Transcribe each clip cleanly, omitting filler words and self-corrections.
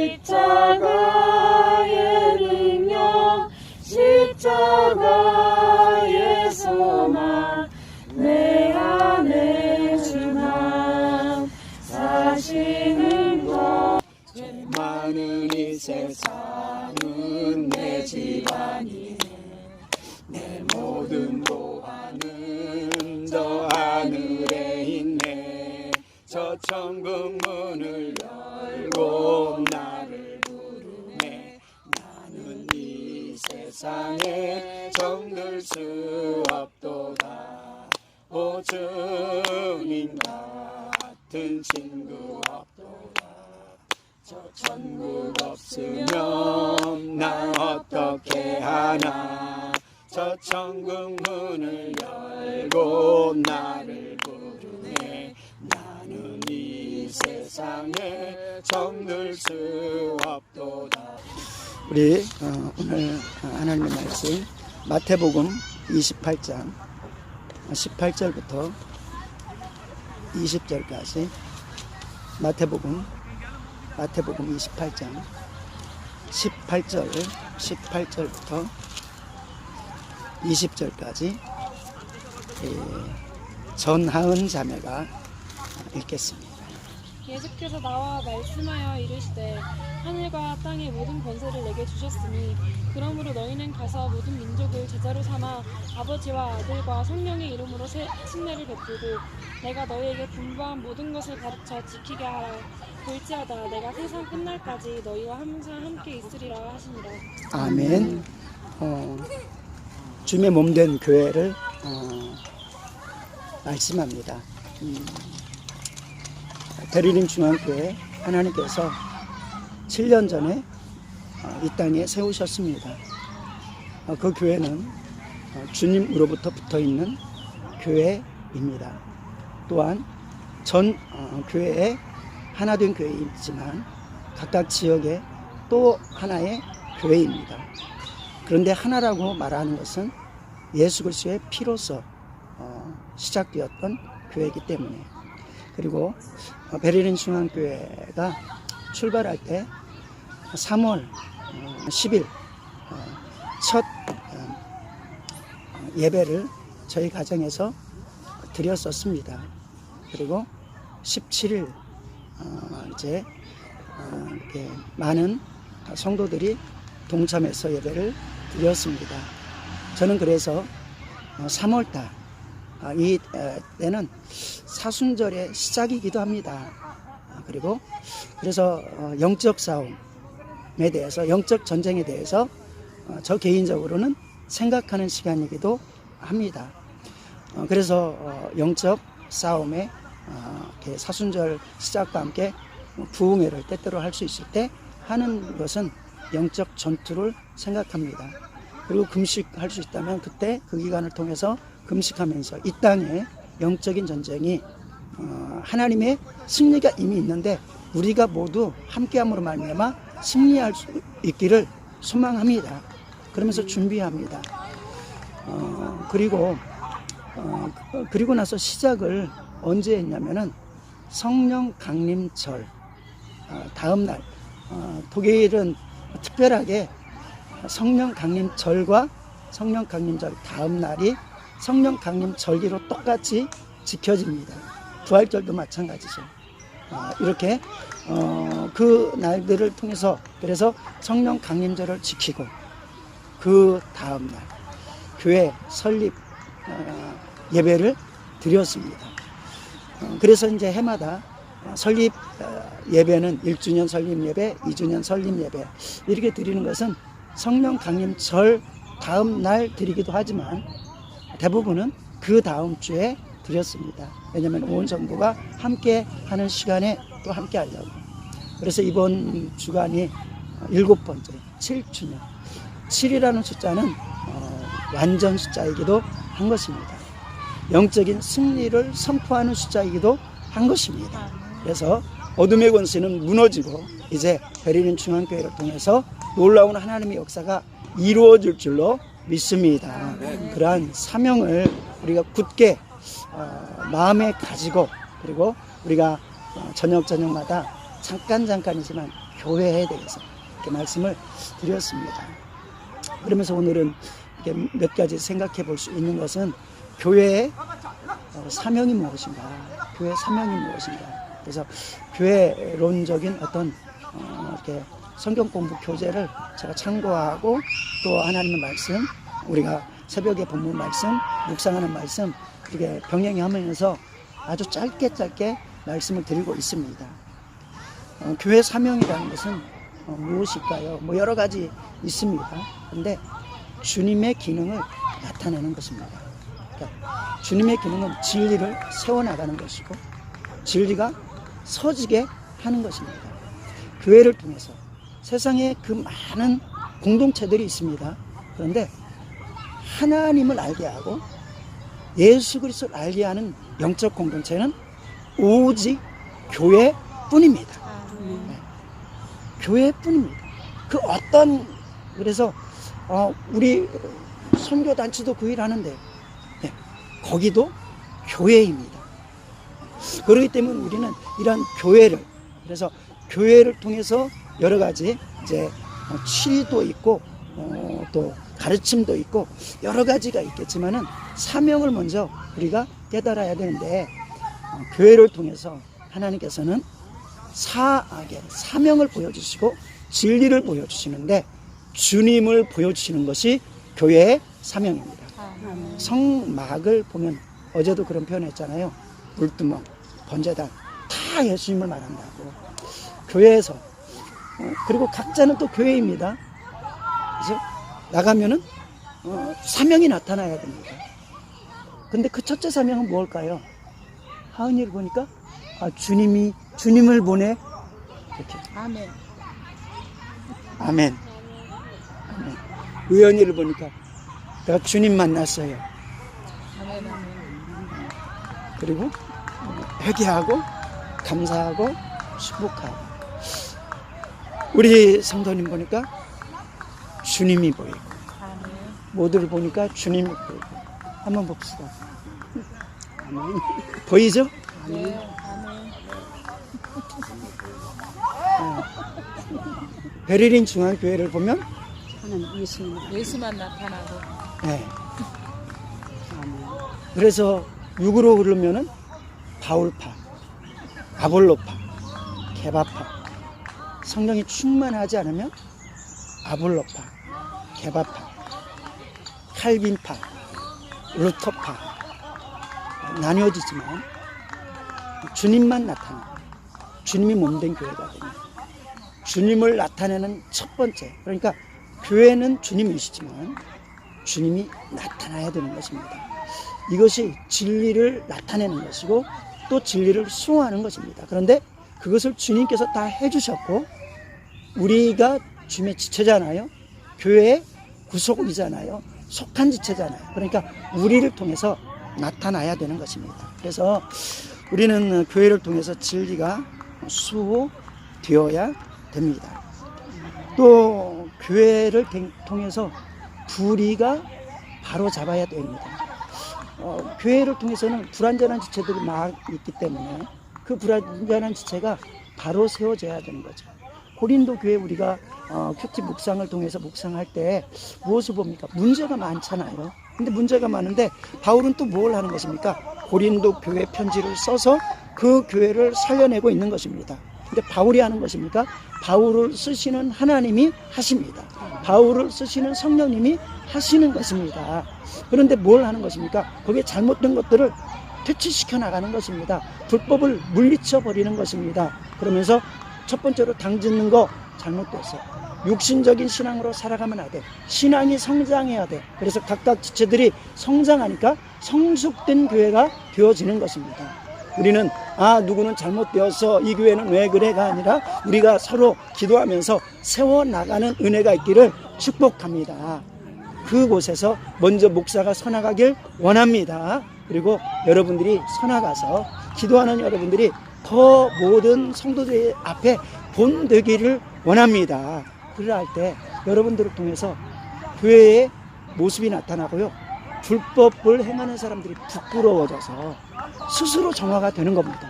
십자가의 능력, 십자가의 소망, 내 안에 주만 사시는 것. 죄 많은 이 세상은 내 집안이네. 내 모든 보화는 저 하늘에 있네. 저 천국 문을 열고 나를 부르네. 나는 이 세상에 정들 수 없도다. 오 주님 같은 친구 없도다. 저 천국 없으면 나 어떻게 하나. 저 천국 문을 열고 나를 부르네. 나는 이 세상에 정들 수 없도다. 우리 오늘 하나님의 말씀 마태복음 28장 18절부터 20절까지 마태복음 28장 18절부터 20절까지 전하은 자매가 읽겠습니다. 예수께서 나와 말씀하여 이르시되 하늘과 땅의 모든 권세를 내게 주셨으니 그러므로 너희는 가서 모든 민족을 제자로 삼아 아버지와 아들과 성령의 이름으로 침례를 베풀고 내가 너희에게 분부한 모든 것을 가르쳐 지키게 하라. 볼지어다 내가 세상 끝날까지 너희와 항상 함께 있으리라 하시니라. 아멘. 주님의 몸된 교회를 말씀합니다. 베를린 중앙교회 하나님께서 7년 전에 이 땅에 세우셨습니다. 그 교회는 주님으로부터 붙어있는 교회입니다. 또한 전 교회에 하나된 교회이지만 각각 지역에 또 하나의 교회입니다. 그런데 하나라고 말하는 것은 예수 그리스도의 피로서 시작되었던 교회이기 때문에, 그리고 베를린 중앙교회가 출발할 때 3월 10일 첫 예배를 저희 가정에서 드렸었습니다. 그리고 17일 이제 이렇게 많은 성도들이 동참해서 예배를 드렸습니다. 저는 그래서 3월달 이 때는 사순절의 시작이기도 합니다. 그리고 그래서 영적 싸움에 대해서, 영적 전쟁에 대해서 저 개인적으로는 생각하는 시간이기도 합니다. 그래서 영적 싸움에 사순절 시작과 함께 부흥회를 때때로 할 수 있을 때 하는 것은 영적 전투를 생각합니다. 그리고 금식할 수 있다면 그때 그 기간을 통해서 금식하면서 이 땅에 영적인 전쟁이 하나님의 승리가 이미 있는데 우리가 모두 함께함으로 말미암아 승리할 수 있기를 소망합니다. 그러면서 준비합니다. 그리고 나서 시작을 언제 했냐면은 성령 강림절 다음 날, 독일은 특별하게 성령 강림절과 성령 강림절 다음 날이 성령 강림절기로 똑같이 지켜집니다. 부활절도 마찬가지죠. 이렇게 그 날들을 통해서, 그래서 성령 강림절을 지키고 그 다음 날 교회 설립 예배를 드렸습니다. 그래서 이제 해마다 설립 예배는 1주년 설립 예배, 2주년 설립 예배 이렇게 드리는 것은 성령 강림절 다음 날 드리기도 하지만 대부분은 그 다음 주에 드렸습니다. 왜냐하면 온 성도가 함께 하는 시간에 또 함께 하려고. 그래서 이번 주간이 7번째 7주년. 7이라는 숫자는 완전 숫자이기도 한 것입니다. 영적인 승리를 선포하는 숫자이기도 한 것입니다. 그래서 어둠의 권세는 무너지고 이제 베를린 중앙교회를 통해서 놀라운 하나님의 역사가 이루어질 줄로 믿습니다. 그러한 사명을 우리가 굳게 마음에 가지고, 그리고 우리가 저녁마다 잠깐이지만 교회에 대해서 이렇게 말씀을 드렸습니다. 그러면서 오늘은 이렇게 몇 가지 생각해 볼 수 있는 것은 교회의 사명이 무엇인가, 교회의 사명이 무엇인가. 그래서 교회론적인 어떤 이렇게 성경 공부 교재를 제가 참고하고 또 하나님의 말씀, 우리가 새벽에 본문 말씀, 묵상하는 말씀 이렇게 병행하면서 아주 짧게 말씀을 드리고 있습니다. 교회 사명이라는 것은 무엇일까요? 뭐 여러 가지 있습니다. 그런데 주님의 기능을 나타내는 것입니다. 그러니까 주님의 기능은 진리를 세워나가는 것이고 진리가 서지게 하는 것입니다. 교회를 통해서 세상에 그 많은 공동체들이 있습니다. 그런데 하나님을 알게 하고 예수 그리스도를 알게 하는 영적 공동체는 오직 교회뿐입니다. 네. 교회뿐입니다. 그 어떤, 그래서 우리 선교단체도 그 일 하는데 네. 거기도 교회입니다. 그렇기 때문에 우리는 이런 교회를, 그래서 교회를 통해서 여러 가지 이제 치유도 있고 또 가르침도 있고 여러 가지가 있겠지만은 사명을 먼저 우리가 깨달아야 되는데 교회를 통해서 하나님께서는 사명을 보여주시고 진리를 보여주시는데 주님을 보여주시는 것이 교회의 사명입니다. 성막을 보면 어제도 그런 표현했잖아요. 물두멍, 번제단 다 예수님을 말한다고. 교회에서 그리고 각자는 또 교회입니다. 그래서 나가면은 사명이 나타나야 됩니다. 근데 그 첫째 사명은 무엇일까요? 하은이를 보니까 주님을 보내. 이렇게. 아멘. 아멘. 아멘. 의연이를 보니까 내가 주님 만났어요. 아멘. 그리고 회개하고 감사하고 축복하고. 우리 성도님 보니까 주님이 보이고 모두를 보니까 주님이 보이고. 한번 봅시다. 아멘. 보이죠? 네. 아멘. 베를린 중앙교회를 보면 예수만 나타나고. 네. 그래서 육으로 흐르면은 바울파, 아볼로파, 게바파. 성령이 충만하지 않으면 아볼로파, 게바파, 칼빈파, 루터파 나뉘어지지만 주님만 나타나고 주님이 몸된 교회가 됩니다. 주님을 나타내는 첫 번째, 그러니까 교회는 주님이시지만 주님이 나타나야 되는 것입니다. 이것이 진리를 나타내는 것이고 또 진리를 수호하는 것입니다. 그런데 그것을 주님께서 다 해주셨고 우리가 주님의 지체잖아요. 교회의 구속이잖아요. 속한 지체잖아요. 그러니까 우리를 통해서 나타나야 되는 것입니다. 그래서 우리는 교회를 통해서 진리가 수호되어야 됩니다. 또 교회를 통해서 불의가 바로 잡아야 됩니다. 교회를 통해서는 불완전한 지체들이 막 있기 때문에 그 불완전한 지체가 바로 세워져야 되는 거죠. 고린도 교회 우리가 큐티 묵상을 통해서 묵상할 때 무엇을 봅니까? 문제가 많잖아요. 근데 문제가 많은데 바울은 또 뭘 하는 것입니까? 고린도 교회 편지를 써서 그 교회를 살려내고 있는 것입니다. 근데 바울이 하는 것입니까? 바울을 쓰시는 하나님이 하십니다. 바울을 쓰시는 성령님이 하시는 것입니다. 그런데 뭘 하는 것입니까? 거기에 잘못된 것들을 퇴치시켜 나가는 것입니다. 불법을 물리쳐 버리는 것입니다. 그러면서 첫 번째로 당짓는 거 잘못됐어. 육신적인 신앙으로 살아가면 안 돼. 신앙이 성장해야 돼. 그래서 각각 지체들이 성장하니까 성숙된 교회가 되어지는 것입니다. 우리는 누구는 잘못되어서 이 교회는 왜 그래가 아니라 우리가 서로 기도하면서 세워나가는 은혜가 있기를 축복합니다. 그곳에서 먼저 목사가 서나가길 원합니다. 그리고 여러분들이 서나가서 기도하는 여러분들이 더 모든 성도들 앞에 본되기를 원합니다. 그럴 때 여러분들을 통해서 교회의 모습이 나타나고요. 불법을 행하는 사람들이 부끄러워져서 스스로 정화가 되는 겁니다.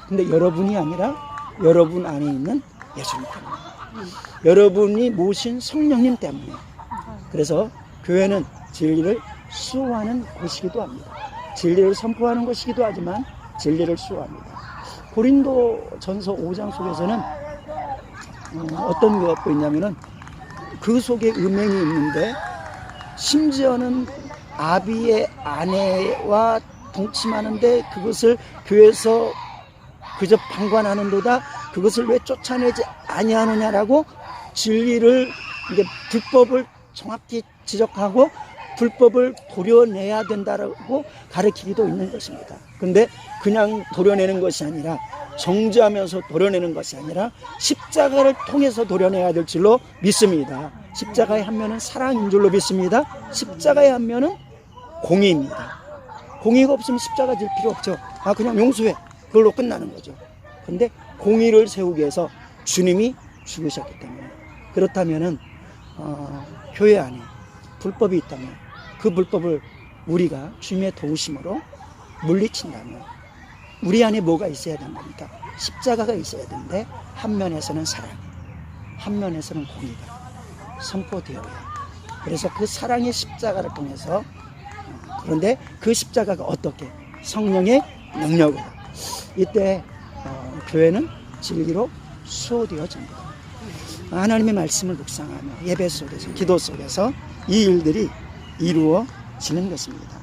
근데 여러분이 아니라 여러분 안에 있는 예수님 때문에, 여러분이 모신 성령님 때문에. 그래서 교회는 진리를 수호하는 곳이기도 합니다. 진리를 선포하는 곳이기도 하지만 진리를 수호합니다. 고린도 전서 5장 속에서는 어떤 게 있냐면은 그 속에 음행이 있는데 심지어는 아비의 아내와 동침하는데 그것을 교회에서 그저 방관하는도다 그것을 왜 쫓아내지 아니하느냐라고 진리를 이제 불법을 정확히 지적하고 불법을 도려내야 된다라고 가르치기도 있는 것입니다. 근데 그냥 도려내는 것이 아니라 정죄하면서 도려내는 것이 아니라 십자가를 통해서 도려내야 될 줄로 믿습니다. 십자가의 한 면은 사랑인 줄로 믿습니다. 십자가의 한 면은 공의입니다. 공의가 없으면 십자가 질 필요 없죠. 그냥 용서해. 그걸로 끝나는 거죠. 근데 공의를 세우기 위해서 주님이 죽으셨기 때문에. 그렇다면은 교회 안에 불법이 있다면 그 불법을 우리가 주님의 도우심으로 물리친다면 우리 안에 뭐가 있어야 된답니까? 십자가가 있어야 되는데 한 면에서는 사랑, 한 면에서는 공의가 선포되어야 해요. 그래서 그 사랑의 십자가를 통해서 그런데 그 십자가가 어떻게? 성령의 능력으로. 이때 교회는 진리로 수호되어집니다. 하나님의 말씀을 묵상하며 예배 속에서 기도 속에서 이 일들이 이루어지는 것입니다.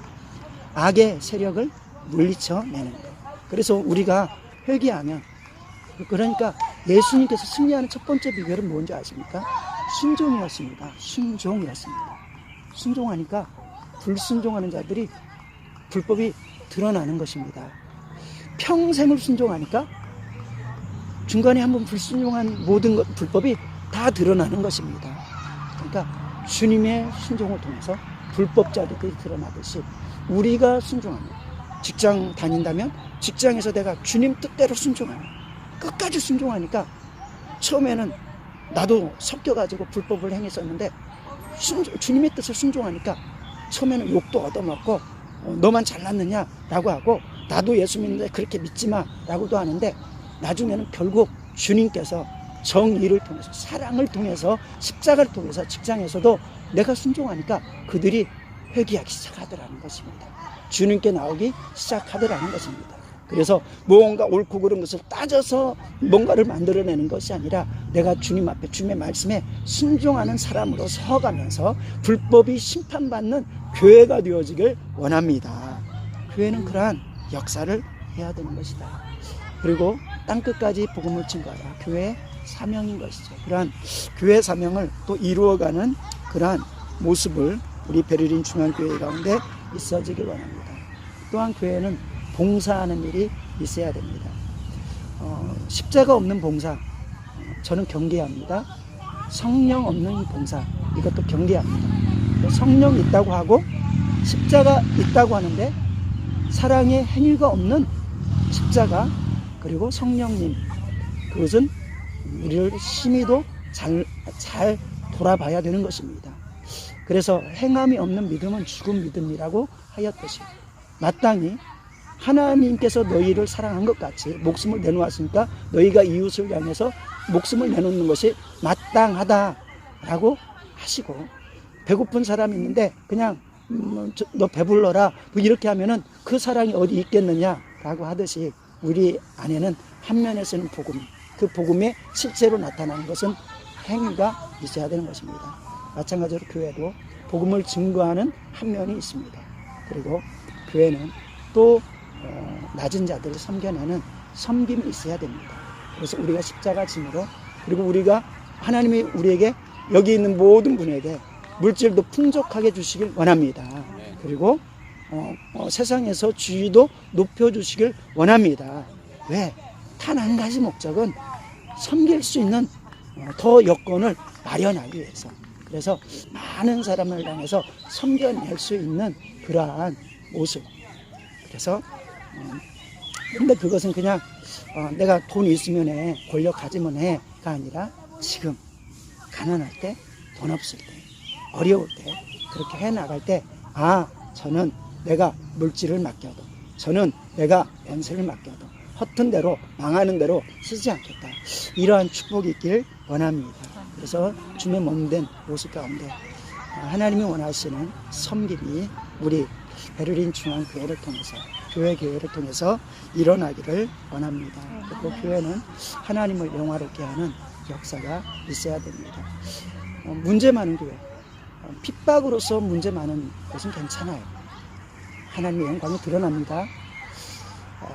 악의 세력을 물리쳐내는 것. 그래서 우리가 회개하면 그러니까 예수님께서 승리하는 첫 번째 비결은 뭔지 아십니까? 순종이었습니다. 순종이었습니다. 순종하니까 불순종하는 자들이 불법이 드러나는 것입니다. 평생을 순종하니까 중간에 한번 불순종한 모든 불법이 다 드러나는 것입니다. 그러니까 주님의 순종을 통해서 불법자들이 드러나듯이 우리가 순종하면 직장 다닌다면 직장에서 내가 주님 뜻대로 순종하면 끝까지 순종하니까 처음에는 나도 섞여가지고 불법을 행했었는데 주님의 뜻을 순종하니까 처음에는 욕도 얻어먹고 너만 잘났느냐 라고 하고 나도 예수 믿는데 그렇게 믿지 마 라고도 하는데 나중에는 결국 주님께서 정의를 통해서 사랑을 통해서 십자가를 통해서 직장에서도 내가 순종하니까 그들이 회개하기 시작하더라는 것입니다. 주님께 나오기 시작하더라는 것입니다. 그래서 뭔가 옳고 그른 것을 따져서 뭔가를 만들어내는 것이 아니라 내가 주님 앞에 주님의 말씀에 순종하는 사람으로 서가면서 불법이 심판받는 교회가 되어지길 원합니다. 교회는 그러한 역사를 해야 되는 것이다. 그리고 땅끝까지 복음을 증거하라. 교회의 사명인 것이죠. 그러한 교회 사명을 또 이루어가는 그러한 모습을 우리 베를린 중앙교회 가운데 있어지길 원합니다. 또한 교회는 봉사하는 일이 있어야 됩니다. 십자가 없는 봉사 저는 경계합니다. 성령 없는 봉사 이것도 경계합니다. 성령 있다고 하고 십자가 있다고 하는데 사랑의 행위가 없는 십자가 그리고 성령님 그것은 우리를 심히도 잘 돌아봐야 되는 것입니다. 그래서 행함이 없는 믿음은 죽은 믿음이라고 하였듯이 마땅히 하나님께서 너희를 사랑한 것 같이 목숨을 내놓았으니까 너희가 이웃을 향해서 목숨을 내놓는 것이 마땅하다라고 하시고 배고픈 사람이 있는데 그냥 너 배불러라 뭐 이렇게 하면은 그 사랑이 어디 있겠느냐라고 하듯이 우리 안에는 한 면에서는 복음 그 복음에 실제로 나타나는 것은 행위가 있어야 되는 것입니다. 마찬가지로 교회도 복음을 증거하는 한 면이 있습니다. 그리고 교회는 또 낮은 자들을 섬겨내는 섬김이 있어야 됩니다. 그래서 우리가 십자가 짐으로 그리고 우리가 하나님이 우리에게 여기 있는 모든 분에게 물질도 풍족하게 주시길 원합니다. 그리고 세상에서 지위도 높여주시길 원합니다. 왜? 단 한 가지 목적은 섬길 수 있는 더 여건을 마련하기 위해서 그래서 많은 사람을 향해서 섬겨낼 수 있는 그러한 모습 그래서 근데 그것은 그냥 내가 돈 있으면 해 권력 가지면 해가 아니라 지금 가난할 때 돈 없을 때 어려울 때 그렇게 해나갈 때 저는 내가 물질을 맡겨도 저는 내가 연세를 맡겨도 허튼 대로 망하는 대로 쓰지 않겠다. 이러한 축복이 있길 원합니다. 그래서 주님의 몸된 모습 가운데 하나님이 원하시는 섬김이 우리 베를린 중앙교회를 통해서 교회를 통해서 일어나기를 원합니다. 그리고 교회는 하나님을 영화롭게 하는 역사가 있어야 됩니다. 문제 많은 교회, 핍박으로서 문제 많은 것은 괜찮아요. 하나님의 영광이 드러납니다.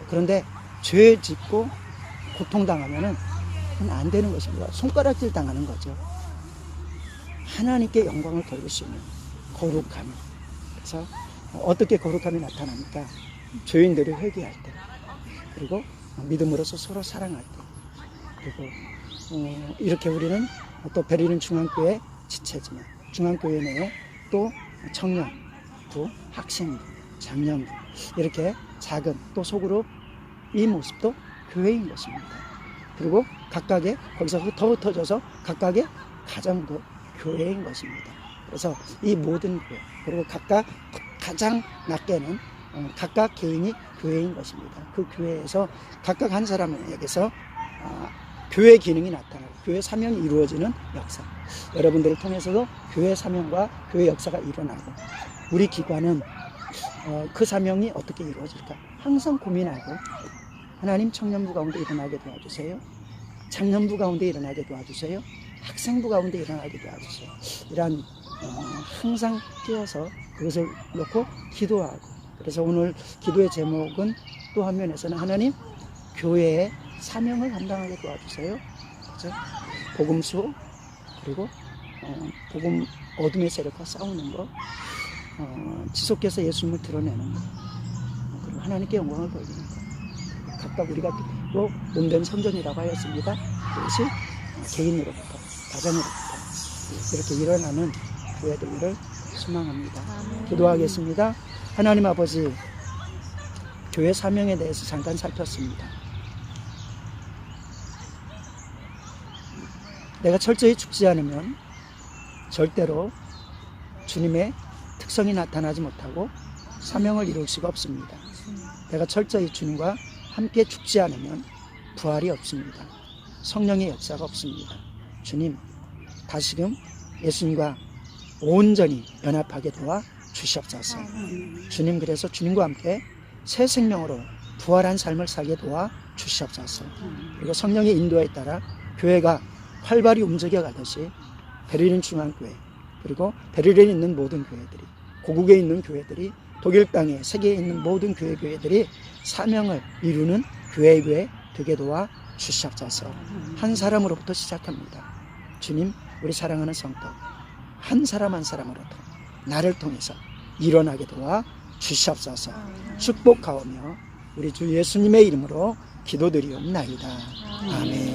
그런데 죄 짓고 고통당하면은 그건 안 되는 것입니다. 손가락질 당하는 거죠. 하나님께 영광을 돌릴 수 있는 거룩함. 그래서 어떻게 거룩함이 나타납니까? 죄인들이 회개할 때, 그리고 믿음으로서 서로 사랑할 때, 그리고 이렇게 우리는 또 베를린 중앙교회 지체지만 중앙교회 내에 또 청년부, 학생부, 장년부 이렇게 작은 또 소그룹 이 모습도 교회인 것입니다. 그리고 각각의 거기서 더 흩어져서 각각의 가정도 교회인 것입니다. 그래서 이 모든 교회 그리고 각각 가장 낮게는 각각 개인이 교회인 것입니다. 그 교회에서 각각 한 사람에게서 교회 기능이 나타나고 교회 사명이 이루어지는 역사, 여러분들을 통해서도 교회 사명과 교회 역사가 일어나고 우리 기관은 그 사명이 어떻게 이루어질까 항상 고민하고 하나님 청년부 가운데 일어나게 도와주세요. 장년부 가운데 일어나게 도와주세요. 학생부 가운데 일어나게 도와주세요. 이러한 항상 깨어서 그것을 놓고 기도하고, 그래서 오늘 기도의 제목은 또 한 면에서는 하나님 교회의 사명을 감당하게 도와주세요. 그렇죠? 복음 수호, 그리고 복음 어둠의 세력과 싸우는 것, 지속해서 예수님을 드러내는 것, 그리고 하나님께 영광을 돌리는 것. 각각 우리가 또 몸된 선전이라고 하였습니다. 그것이 개인으로부터, 가정으로부터 이렇게 일어나는 교회 되기를 소망합니다. 기도하겠습니다. 하나님 아버지, 교회 사명에 대해서 잠깐 살폈습니다. 내가 철저히 죽지 않으면 절대로 주님의 특성이 나타나지 못하고 사명을 이룰 수가 없습니다. 내가 철저히 주님과 함께 죽지 않으면 부활이 없습니다. 성령의 역사가 없습니다. 주님, 다시금 예수님과 온전히 연합하게 도와 주시옵소서. 주님, 그래서 주님과 함께 새 생명으로 부활한 삶을 살게 도와 주시옵소서. 그리고 성령의 인도에 따라 교회가 활발히 움직여 가듯이 베를린 중앙교회, 그리고 베를린에 있는 모든 교회들이, 고국에 있는 교회들이, 독일 땅에 세계에 있는 모든 교회들이 사명을 이루는 교회 되게 도와 주시옵소서. 한 사람으로부터 시작합니다. 주님, 우리 사랑하는 성도 한 사람 한 사람으로부터 나를 통해서 일어나게 도와 주시옵소서. 축복하오며 우리 주 예수님의 이름으로 기도드리옵나이다. 아멘.